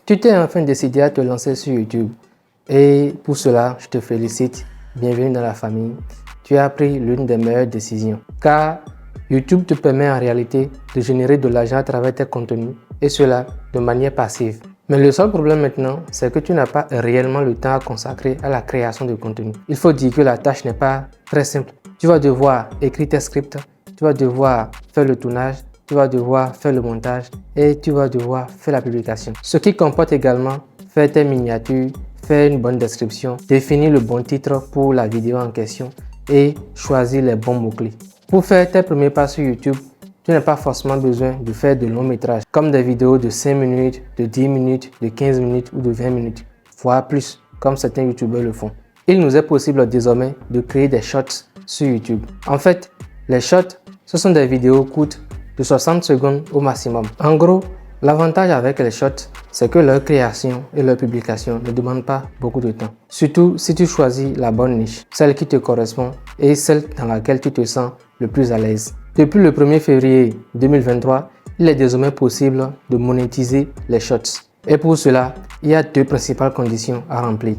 Tu t'es enfin décidé à te lancer sur YouTube et pour cela, je te félicite. Bienvenue dans la famille. Tu as pris l'une des meilleures décisions car YouTube te permet en réalité de générer de l'argent à travers tes contenus et cela de manière passive. Mais le seul problème maintenant, c'est que tu n'as pas réellement le temps à consacrer à la création de contenu. Il faut dire que la tâche n'est pas très simple. Tu vas devoir écrire tes scripts, tu vas devoir faire le tournage, tu vas devoir faire le montage et tu vas devoir faire la publication. Ce qui comporte également faire tes miniatures, faire une bonne description, définir le bon titre pour la vidéo en question et choisir les bons mots-clés. Pour faire tes premiers pas sur YouTube, tu n'as pas forcément besoin de faire de longs métrages comme des vidéos de 5 minutes, de 10 minutes, de 15 minutes ou de 20 minutes, voire plus, comme certains youtubeurs le font. Il nous est possible désormais de créer des shorts sur YouTube. En fait, les shorts, ce sont des vidéos courtes de 60 secondes au maximum. En gros, l'avantage avec les shorts, c'est que leur création et leur publication ne demandent pas beaucoup de temps. Surtout si tu choisis la bonne niche, celle qui te correspond et celle dans laquelle tu te sens le plus à l'aise. Depuis le 1er février 2023, il est désormais possible de monétiser les shorts. Et pour cela, il y a deux principales conditions à remplir.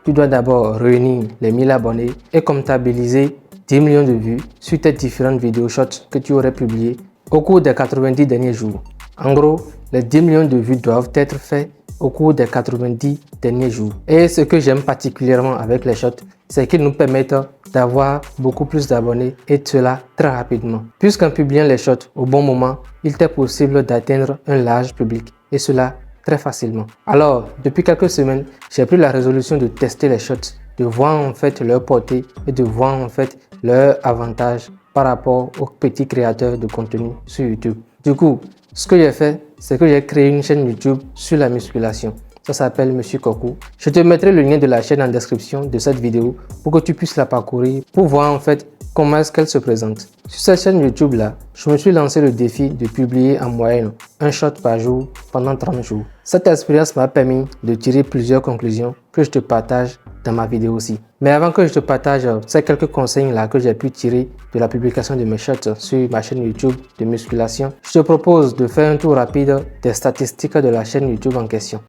Tu dois d'abord réunir les 1000 abonnés et comptabiliser 10 millions de vues sur tes différentes vidéos shorts que tu aurais publiées au cours des 90 derniers jours. En gros, les 10 millions de vues doivent être faits au cours des 90 derniers jours. Et ce que j'aime particulièrement avec les shorts, c'est qu'ils nous permettent d'avoir beaucoup plus d'abonnés et cela très rapidement. Puisqu'en publiant les shorts au bon moment, il t'est possible d'atteindre un large public et cela très facilement. Alors, depuis quelques semaines, j'ai pris la résolution de tester les shorts, de voir en fait leur portée et de voir en fait leur avantage par rapport aux petits créateurs de contenu sur YouTube. Du coup, ce que j'ai fait, c'est que j'ai créé une chaîne YouTube sur la musculation. Ça s'appelle Monsieur Kokou. Je te mettrai le lien de la chaîne en description de cette vidéo pour que tu puisses la parcourir pour voir en fait comment est-ce qu'elle se présente. Sur cette chaîne YouTube là, je me suis lancé le défi de publier en moyenne un short par jour pendant 30 jours. Cette expérience m'a permis de tirer plusieurs conclusions que je te partage dans ma vidéo aussi. Mais avant que je te partage ces quelques conseils là que j'ai pu tirer de la publication de mes shorts sur ma chaîne YouTube de musculation, je te propose de faire un tour rapide des statistiques de la chaîne YouTube en question.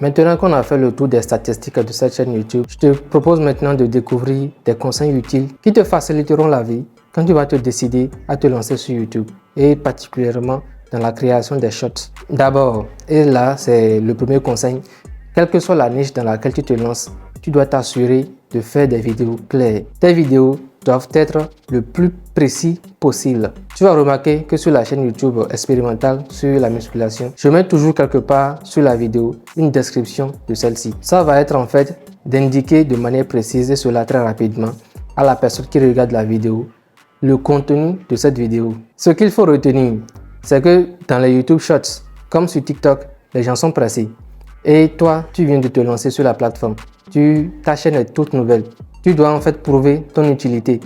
Maintenant qu'on a fait le tour des statistiques de cette chaîne YouTube, je te propose maintenant de découvrir des conseils utiles qui te faciliteront la vie quand tu vas te décider à te lancer sur YouTube et particulièrement dans la création des shorts. D'abord, et là c'est le premier conseil, quelle que soit la niche dans laquelle tu te lances, tu dois t'assurer de faire des vidéos claires. Tes vidéos doivent être le plus précis possible. Tu vas remarquer que sur la chaîne YouTube expérimentale sur la musculation, je mets toujours quelque part sur la vidéo une description de celle-ci. Ça va être en fait d'indiquer de manière précise et cela très rapidement à la personne qui regarde la vidéo le contenu de cette vidéo. Ce qu'il faut retenir, c'est que dans les YouTube Shorts, comme sur TikTok, les gens sont pressés. Et toi, tu viens de te lancer sur la plateforme. Ta chaîne est toute nouvelle. Tu dois en fait prouver ton utilité.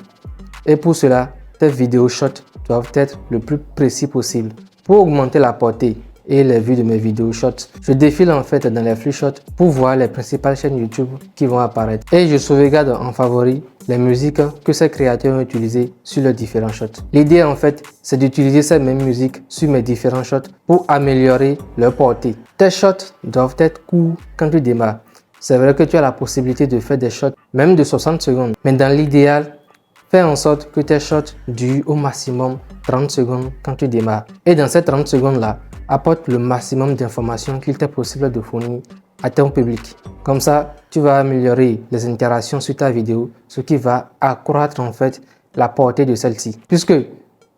Et pour cela, tes vidéos shorts doivent être le plus précis possible. Pour augmenter la portée et les vues de mes vidéos shorts, je défile en fait dans les flux shorts pour voir les principales chaînes YouTube qui vont apparaître. Et je sauvegarde en favori les musiques que ces créateurs ont utilisées sur leurs différents shorts. L'idée en fait, c'est d'utiliser ces mêmes musiques sur mes différents shorts pour améliorer leur portée. Tes shorts doivent être courts quand tu démarres. C'est vrai que tu as la possibilité de faire des shorts même de 60 secondes. Mais dans l'idéal, fais en sorte que tes shorts durent au maximum 30 secondes quand tu démarres. Et dans ces 30 secondes là, apporte le maximum d'informations qu'il t'est possible de fournir à ton public. Comme ça, tu vas améliorer les interactions sur ta vidéo, ce qui va accroître en fait la portée de celle-ci. Puisque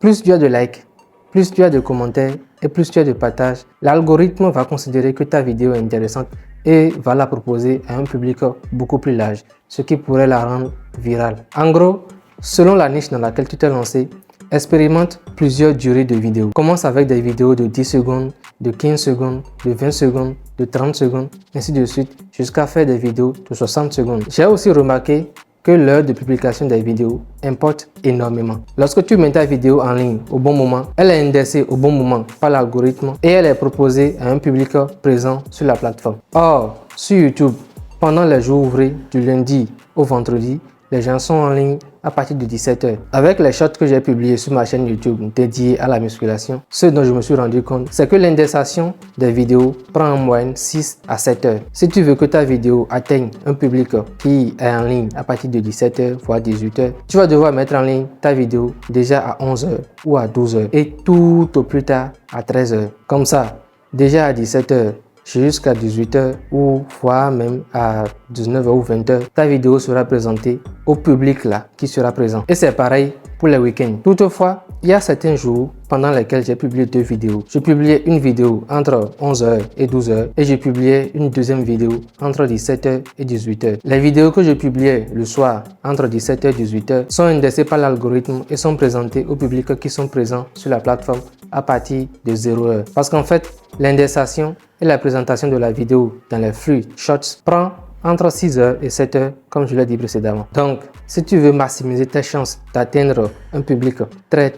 plus tu as de likes, plus tu as de commentaires et plus tu as de partages, l'algorithme va considérer que ta vidéo est intéressante et va la proposer à un public beaucoup plus large, ce qui pourrait la rendre virale. En gros, selon la niche dans laquelle tu t'es lancé, expérimente plusieurs durées de vidéos. Commence avec des vidéos de 10 secondes, de 15 secondes, de 20 secondes, de 30 secondes, ainsi de suite, jusqu'à faire des vidéos de 60 secondes. J'ai aussi remarqué que l'heure de publication des vidéos importe énormément. Lorsque tu mets ta vidéo en ligne au bon moment, elle est indexée au bon moment par l'algorithme et elle est proposée à un public présent sur la plateforme. Or, sur YouTube, pendant les jours ouvrés du lundi au vendredi, les gens sont en ligne à partir de 17 h. Avec les shorts que j'ai publiés sur ma chaîne YouTube dédiée à la musculation, ce dont je me suis rendu compte, c'est que l'indexation des vidéos prend en moyenne 6 à 7 heures. Si tu veux que ta vidéo atteigne un public qui est en ligne à partir de 17 h, voire 18 h, tu vas devoir mettre en ligne ta vidéo déjà à 11 h ou à 12 h et tout au plus tard à 13 h. Comme ça, déjà à 17 h, jusqu'à 18 h ou voire même à 19 h ou 20 h, ta vidéo sera présentée au public là qui sera présent. Et c'est pareil pour les week-ends. Toutefois, il y a certains jours pendant lesquels j'ai publié 2 vidéos. Je publiais une vidéo entre 11 h et 12 h et j'ai publié une deuxième vidéo entre 17 h et 18 h. Les vidéos que je publiais le soir entre 17 h et 18 h sont indexées par l'algorithme et sont présentées au public qui sont présents sur la plateforme à partir de 0 h. Parce qu'en fait, l'indexation et la présentation de la vidéo dans les flux Shorts prend entre 6 h et 7 h, comme je l'ai dit précédemment. Donc, si tu veux maximiser tes chances d'atteindre un public très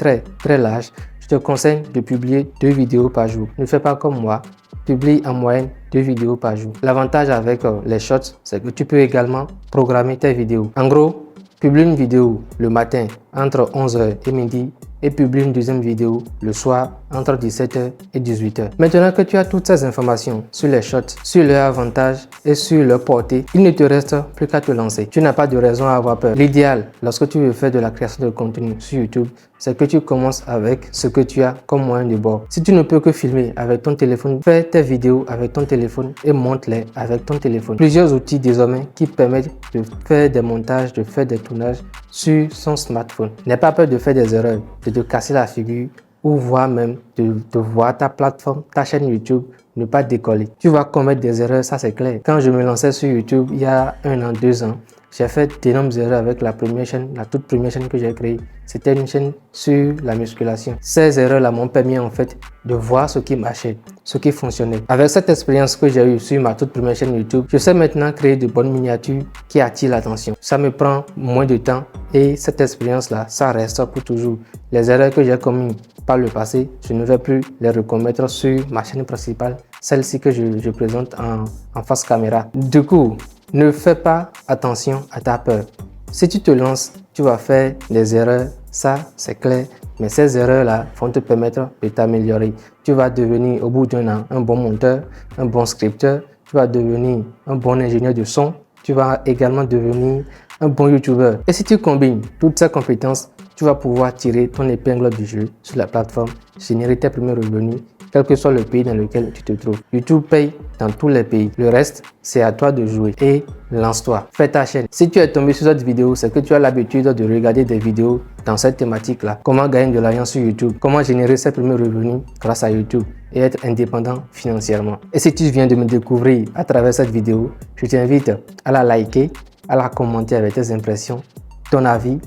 large, je te conseille de publier 2 vidéos par jour. Ne fais pas comme moi, publie en moyenne 2 vidéos par jour. L'avantage avec les Shorts, c'est que tu peux également programmer tes vidéos. En gros, publie une vidéo le matin entre 11 h et midi et publie une deuxième vidéo le soir entre 17 h et 18 h. Maintenant que tu as toutes ces informations sur les shorts, sur leurs avantages et sur leur portée, il ne te reste plus qu'à te lancer. Tu n'as pas de raison à avoir peur. L'idéal, lorsque tu veux faire de la création de contenu sur YouTube, c'est que tu commences avec ce que tu as comme moyen de bord. Si tu ne peux que filmer avec ton téléphone, fais tes vidéos avec ton téléphone et monte-les avec ton téléphone. Plusieurs outils désormais qui permettent de faire des montages, de faire des tournages sur son smartphone. N'aie pas peur de faire des erreurs, de te casser la figure ou voire même de voir ta plateforme, ta chaîne YouTube ne pas décoller. Tu vas commettre des erreurs, ça c'est clair. Quand je me lançais sur YouTube il y a 1 an, 2 ans, j'ai fait d'énormes erreurs avec la toute première chaîne que j'ai créée. C'était une chaîne sur la musculation. Ces erreurs-là m'ont permis en fait de voir ce qui marchait, ce qui fonctionnait. Avec cette expérience que j'ai eue sur ma toute première chaîne YouTube, je sais maintenant créer de bonnes miniatures qui attirent l'attention. Ça me prend moins de temps et cette expérience-là, ça reste pour toujours. Les erreurs que j'ai commises par le passé, je ne vais plus les recommettre sur ma chaîne principale, celle-ci que je présente en face caméra. Du coup, ne fais pas attention à ta peur. Si tu te lances, tu vas faire des erreurs, ça c'est clair. Mais ces erreurs-là vont te permettre de t'améliorer. Tu vas devenir au bout d'un an un bon monteur, un bon scripteur. Tu vas devenir un bon ingénieur de son. Tu vas également devenir un bon YouTuber. Et si tu combines toutes ces compétences, tu vas pouvoir tirer ton épingle du jeu sur la plateforme, générer tes premiers revenus, quel que soit le pays dans lequel tu te trouves. YouTube paye dans tous les pays. Le reste, c'est à toi de jouer. Et lance-toi. Fais ta chaîne. Si tu es tombé sur cette vidéo, c'est que tu as l'habitude de regarder des vidéos dans cette thématique-là. Comment gagner de l'argent sur YouTube. Comment générer ses premiers revenus grâce à YouTube et être indépendant financièrement. Et si tu viens de me découvrir à travers cette vidéo, je t'invite à la liker, à la commenter avec tes impressions, ton avis.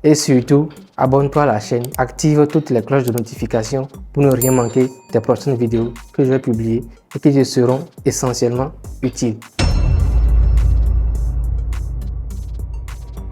Et surtout, abonne-toi à la chaîne, active toutes les cloches de notification pour ne rien manquer des prochaines vidéos que je vais publier et qui te seront essentiellement utiles.